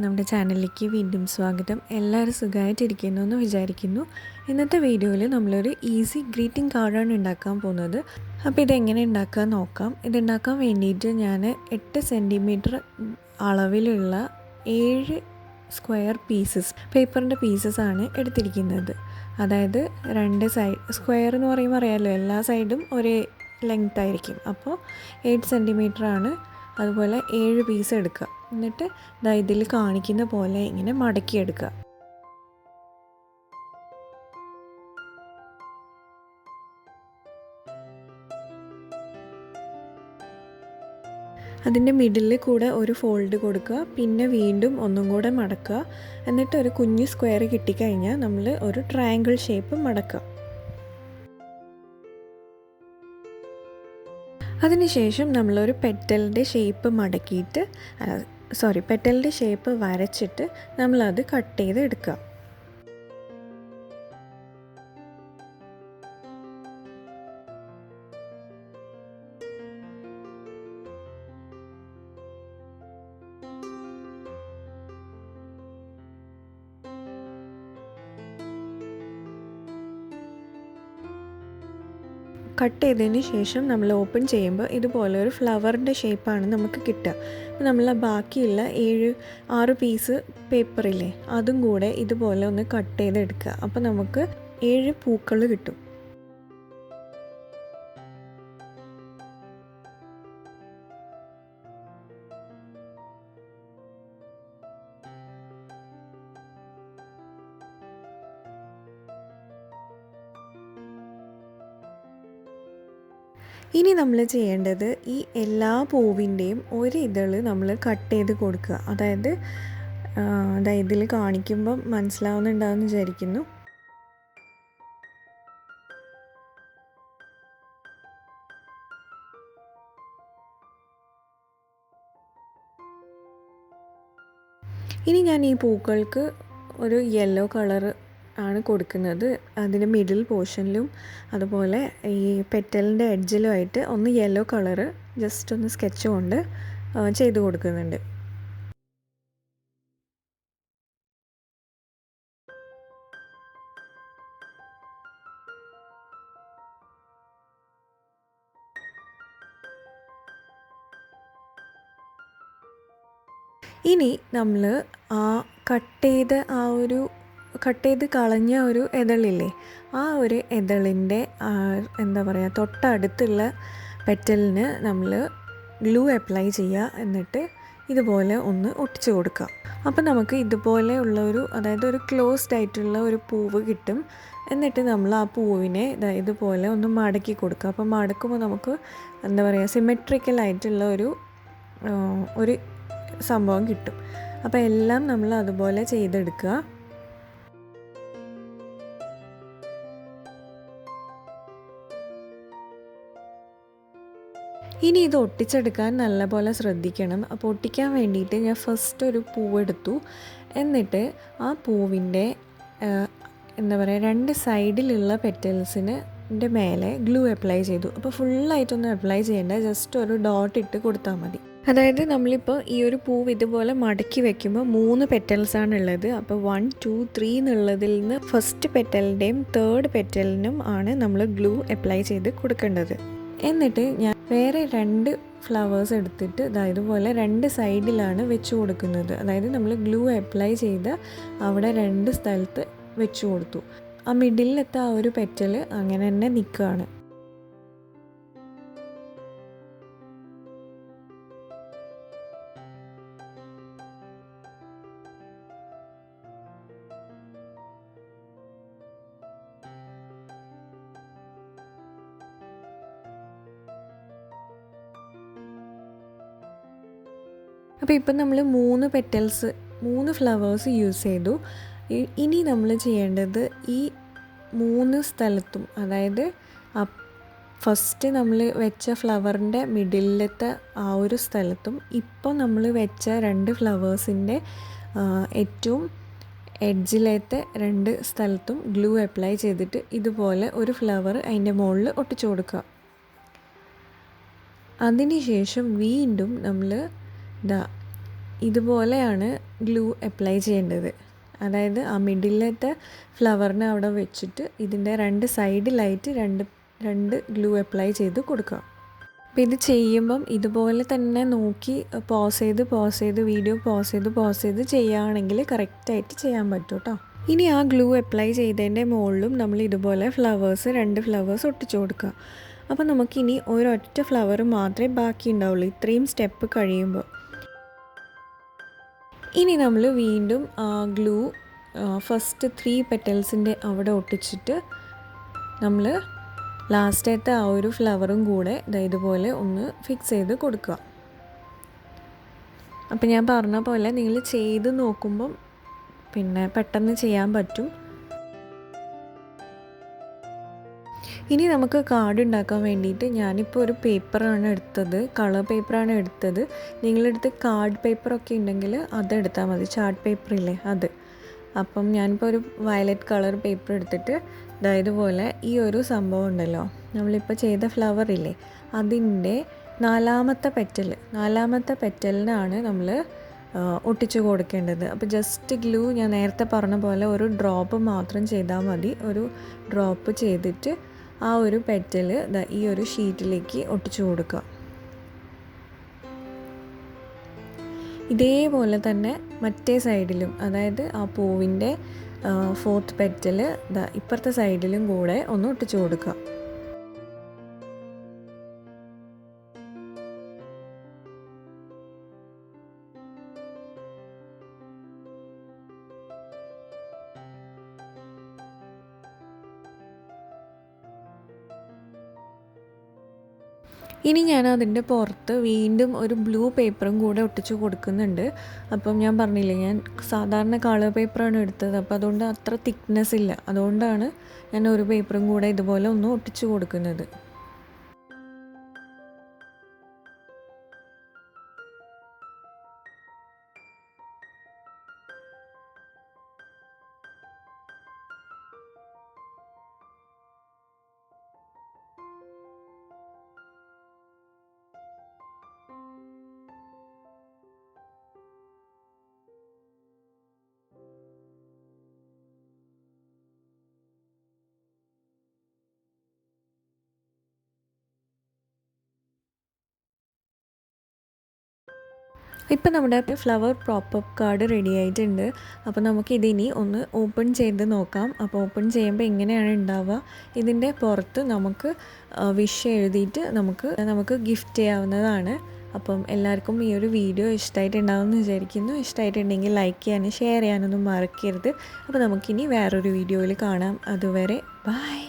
നമ്മുടെ ചാനലിലേക്ക് വീണ്ടും സ്വാഗതം. എല്ലാവരും സുഖമായിട്ടിരിക്കുന്നു എന്ന് വിചാരിക്കുന്നു. ഇന്നത്തെ വീഡിയോയിൽ നമ്മളൊരു ഈസി ഗ്രീറ്റിംഗ് കാർഡാണ് ഉണ്ടാക്കാൻ പോകുന്നത്. അപ്പോൾ ഇതെങ്ങനെ ഉണ്ടാക്കാൻ നോക്കാം. ഇതുണ്ടാക്കാൻ വേണ്ടിയിട്ട് ഞാൻ 8 സെൻറ്റിമീറ്റർ അളവിലുള്ള 7 സ്ക്വയർ പീസസ് പേപ്പറിൻ്റെ പീസസാണ് എടുത്തിരിക്കുന്നത്. അതായത് 2 സൈഡ് സ്ക്വയർ എന്ന് പറയുമ്പോൾ അറിയാമല്ലോ, എല്ലാ സൈഡും ഒരേ ലെങ്ത് ആയിരിക്കും. അപ്പോൾ 8 സെൻറ്റിമീറ്റർ ആണ്. അതുപോലെ 7 പീസ് എടുക്കുക. എന്നിട്ട് ഇതിൽ കാണിക്കുന്ന പോലെ ഇങ്ങനെ മടക്കിയെടുക്കുക. അതിൻ്റെ മിഡിലിൽ കൂടെ ഒരു ഫോൾഡ് കൊടുക്കുക. പിന്നെ വീണ്ടും ഒന്നും കൂടെ മടക്കുക. എന്നിട്ട് ഒരു കുഞ്ഞു സ്ക്വയർ കിട്ടിക്കഴിഞ്ഞാൽ നമ്മൾ ഒരു ട്രയാങ്കിൾ ഷേപ്പ് മടക്കുക. അതിനുശേഷം നമ്മളൊരു പെറ്റലിൻ്റെ ഷേപ്പ് മടക്കിയിട്ട് പെറ്റലിൻ്റെ ഷേപ്പ് വരച്ചിട്ട് നമ്മളത് കട്ട് ചെയ്ത് എടുക്കുക. കട്ട് ചെയ്തതിന് ശേഷം നമ്മൾ ഓപ്പൺ ചെയ്യുമ്പോൾ ഇതുപോലെ ഒരു ഫ്ലവറിൻ്റെ ഷേപ്പാണ് നമുക്ക് കിട്ടുക. അപ്പോൾ നമ്മൾ ബാക്കിയുള്ള 6 പീസ് പേപ്പറില്ലേ, അതും കൂടെ ഇതുപോലെ ഒന്ന് കട്ട് ചെയ്തെടുക്കുക. അപ്പോൾ നമുക്ക് 7 പൂക്കൾ കിട്ടും. ഇനി നമ്മൾ ചെയ്യേണ്ടത് ഈ എല്ലാ പൂവിൻ്റെയും ഒരു ഇതൾ നമ്മൾ കട്ട് ചെയ്ത് കൊടുക്കുക. അതായത് ഇതിൽ കാണിക്കുമ്പം മനസ്സിലാവുന്നുണ്ടാവുമെന്ന് വിചാരിക്കുന്നു. ഇനി ഞാൻ ഈ പൂക്കൾക്ക് ഒരു യെല്ലോ കളറ് ആണ് കൊടുക്കുന്നത്. അതിൻ്റെ മിഡിൽ പോർഷനിലും അതുപോലെ ഈ പെറ്റലിൻ്റെ എഡ്ജിലുമായിട്ട് ഒന്ന് യെല്ലോ കളറ് ജസ്റ്റ് ഒന്ന് സ്കെച്ച് കൊണ്ട് ചെയ്ത് കൊടുക്കുന്നുണ്ട്. ഇനി നമ്മൾ കട്ട് ചെയ്ത് കളഞ്ഞ ഒരു ഇതളില്ലേ, ആ ഒരു ഇതളിൻ്റെ തൊട്ടടുത്തുള്ള പെറ്റലിന് നമ്മൾ ഗ്ലൂ അപ്ലൈ ചെയ്യുക. എന്നിട്ട് ഇതുപോലെ ഒന്ന് ഒട്ടിച്ചു കൊടുക്കുക. അപ്പോൾ നമുക്ക് ഇതുപോലെ ഉള്ളൊരു ഒരു ക്ലോസ്ഡ് ആയിട്ടുള്ള ഒരു പൂവ് കിട്ടും. എന്നിട്ട് നമ്മൾ ആ പൂവിനെ ഇതുപോലെ ഒന്ന് മടക്കി കൊടുക്കുക. അപ്പോൾ മടക്കുമ്പോൾ നമുക്ക് സിമെട്രിക്കലായിട്ടുള്ള ഒരു സംഭവം കിട്ടും. അപ്പോൾ എല്ലാം നമ്മൾ അതുപോലെ ചെയ്തെടുക്കുക. ഇനി ഇത് ഒട്ടിച്ചെടുക്കാൻ നല്ലപോലെ ശ്രദ്ധിക്കണം. അപ്പോൾ ഒട്ടിക്കാൻ വേണ്ടിയിട്ട് ഞാൻ ഫസ്റ്റ് ഒരു പൂവെടുത്തു. എന്നിട്ട് ആ പൂവിൻ്റെ 2 സൈഡിലുള്ള പെറ്റൽസിന് മേലെ ഗ്ലൂ അപ്ലൈ ചെയ്തു. അപ്പോൾ ഫുള്ളായിട്ടൊന്നും അപ്ലൈ ചെയ്യേണ്ട, ജസ്റ്റ് ഒരു ഡോട്ട് ഇട്ട് കൊടുത്താൽ മതി. അതായത് നമ്മളിപ്പോൾ ഈ ഒരു പൂവ് ഇതുപോലെ മടക്കി വയ്ക്കുമ്പോൾ 3 പെറ്റൽസാണ് ഉള്ളത്. അപ്പോൾ 1, 2, 3 എന്നുള്ളതിൽ നിന്ന് ഫസ്റ്റ് പെറ്റലിൻ്റെയും 3rd പെറ്റലിനും ആണ് നമ്മൾ ഗ്ലൂ അപ്ലൈ ചെയ്ത് കൊടുക്കേണ്ടത്. എന്നിട്ട് ഞാൻ വേറെ 2 ഫ്ലവേഴ്സ് എടുത്തിട്ട് ഇതുപോലെ 2 സൈഡിലാണ് വെച്ച് കൊടുക്കുന്നത്. അതായത് നമ്മൾ ഗ്ലൂ അപ്ലൈ ചെയ്ത് അവിടെ 2 സ്ഥലത്ത് വെച്ച് കൊടുത്തു. ആ മിഡിലത്തെ ആ ഒരു പെറ്റൽ അങ്ങനെ തന്നെ നിൽക്കുകയാണ്. അപ്പോൾ ഇപ്പം നമ്മൾ 3 ഫ്ലവേഴ്സ് യൂസ് ചെയ്തു. ഇനി നമ്മൾ ചെയ്യേണ്ടത് ഈ 3 സ്ഥലത്തും, അതായത് ഫസ്റ്റ് നമ്മൾ വെച്ച ഫ്ലവറിൻ്റെ മിഡിലത്തെ ആ ഒരു സ്ഥലത്തും ഇപ്പോൾ നമ്മൾ വെച്ച 2 ഫ്ലവേഴ്സിൻ്റെ ഏറ്റവും എഡ്ജിലത്തെ 2 സ്ഥലത്തും ഗ്ലൂ അപ്ലൈ ചെയ്തിട്ട് ഇതുപോലെ ഒരു ഫ്ലവർ അതിൻ്റെ മുകളിൽ ഒട്ടിച്ചു കൊടുക്കുക. അതിനുശേഷം വീണ്ടും നമ്മൾ ഇതുപോലെയാണ് ഗ്ലൂ അപ്ലൈ ചെയ്യേണ്ടത്. അതായത് ആ മിഡിലത്തെ ഫ്ലവറിനെ അവിടെ വെച്ചിട്ട് ഇതിൻ്റെ 2 സൈഡിലായിട്ട് രണ്ട് ഗ്ലൂ അപ്ലൈ ചെയ്ത് കൊടുക്കുക. അപ്പോൾ ഇത് ചെയ്യുമ്പം ഇതുപോലെ തന്നെ നോക്കി പോസ് ചെയ്ത് വീഡിയോ പോസ് ചെയ്ത് ചെയ്യുകയാണെങ്കിൽ കറക്റ്റായിട്ട് ചെയ്യാൻ പറ്റും കേട്ടോ. ഇനി ആ ഗ്ലൂ അപ്ലൈ ചെയ്തതിൻ്റെ മുകളിലും നമ്മൾ ഇതുപോലെ 2 ഫ്ലവേഴ്സ് ഒട്ടിച്ചു കൊടുക്കുക. അപ്പോൾ നമുക്കിനി ഒരൊറ്റ ഫ്ലവർ മാത്രമേ ബാക്കി ഉണ്ടാവുള്ളൂ ഇത്രയും സ്റ്റെപ്പ് കഴിയുമ്പോൾ. ഇനി നമ്മൾ വീണ്ടും ഗ്ലൂ ഫസ്റ്റ് 3 പെറ്റൽസിൻ്റെ അവിടെ ഒട്ടിച്ചിട്ട് നമ്മൾ ലാസ്റ്റത്തെ ആ ഒരു ഫ്ലവറും കൂടെ ഇതുപോലെ ഒന്ന് ഫിക്സ് ചെയ്ത് കൊടുക്കുക. അപ്പോൾ ഞാൻ പറഞ്ഞ പോലെ നിങ്ങൾ ചെയ്ത് നോക്കുമ്പം പിന്നെ പെട്ടെന്ന് ചെയ്യാൻ പറ്റും. ഇനി നമുക്ക് കാർഡ് ഉണ്ടാക്കാൻ വേണ്ടിയിട്ട് ഞാനിപ്പോൾ ഒരു പേപ്പറാണ് എടുത്തത്, കളർ പേപ്പറാണ് എടുത്തത്. നിങ്ങളെടുത്ത് കാർഡ് പേപ്പറൊക്കെ ഉണ്ടെങ്കിൽ അതെടുത്താൽ മതി, ചാർട്ട് പേപ്പറില്ലേ അത്. അപ്പം ഞാനിപ്പോൾ ഒരു വയലറ്റ് കളർ പേപ്പർ എടുത്തിട്ട് ഇതുപോലെ ഈ ഒരു സംഭവം ഉണ്ടല്ലോ, നമ്മളിപ്പോൾ ചെയ്ത ഫ്ലവർ ഇല്ലേ, അതിൻ്റെ 4ാമത്തെ പെറ്റലിനാണ് നമ്മൾ ഒട്ടിച്ചു കൊടുക്കേണ്ടത്. അപ്പോൾ ജസ്റ്റ് ഗ്ലൂ ഞാൻ നേരത്തെ പറഞ്ഞ പോലെ ഒരു ഡ്രോപ്പ് മാത്രം ചെയ്താൽ മതി. ഒരു ഡ്രോപ്പ് ചെയ്തിട്ട് ആ ഒരു പെറ്റൽ ഈ ഒരു ഷീറ്റിലേക്ക് ഒട്ടിച്ചു കൊടുക്കുക. ഇതേപോലെ തന്നെ മറ്റേ സൈഡിലും, അതായത് ആ പൂവിൻ്റെ 4th പെറ്റൽ ഇപ്പുറത്തെ സൈഡിലും കൂടെ ഒന്ന് ഒട്ടിച്ചു കൊടുക്കുക. ഇനി ഞാൻ അതിൻ്റെ പുറത്ത് വീണ്ടും ഒരു ബ്ലൂ പേപ്പറും കൂടെ ഒട്ടിച്ച് കൊടുക്കുന്നുണ്ട്. അപ്പം ഞാൻ പറഞ്ഞില്ലേ, ഞാൻ സാധാരണ കളർ പേപ്പറാണ് എടുത്തത്, അപ്പോൾ അതുകൊണ്ട് അത്ര തിക്നെസ് ഇല്ല. അതുകൊണ്ടാണ് ഞാൻ ഒരു പേപ്പറും കൂടെ ഇതുപോലെ ഒന്ന് ഒട്ടിച്ച് കൊടുക്കുന്നത്. ഇപ്പം നമ്മുടെ ഫ്ലവർ പ്രോപ്പപ്പ് കാർഡ് റെഡി ആയിട്ടുണ്ട്. അപ്പോൾ നമുക്കിതിനി ഒന്ന് ഓപ്പൺ ചെയ്ത് നോക്കാം. അപ്പോൾ ഓപ്പൺ ചെയ്യുമ്പോൾ എങ്ങനെയാണ് ഉണ്ടാവുക, ഇതിൻ്റെ പുറത്ത് നമുക്ക് വിഷ് എഴുതിയിട്ട് നമുക്ക് ഗിഫ്റ്റ് ചെയ്യാവുന്നതാണ്. അപ്പം എല്ലാവർക്കും ഈ ഒരു വീഡിയോ ഇഷ്ടമായിട്ടുണ്ടാവുമെന്ന് വിചാരിക്കുന്നു. ഇഷ്ടമായിട്ടുണ്ടെങ്കിൽ ലൈക്ക് ചെയ്യാനും ഷെയർ ചെയ്യാനൊന്നും മറക്കരുത്. അപ്പോൾ നമുക്കിനി വേറൊരു വീഡിയോയിൽ കാണാം. അതുവരെ ബൈ.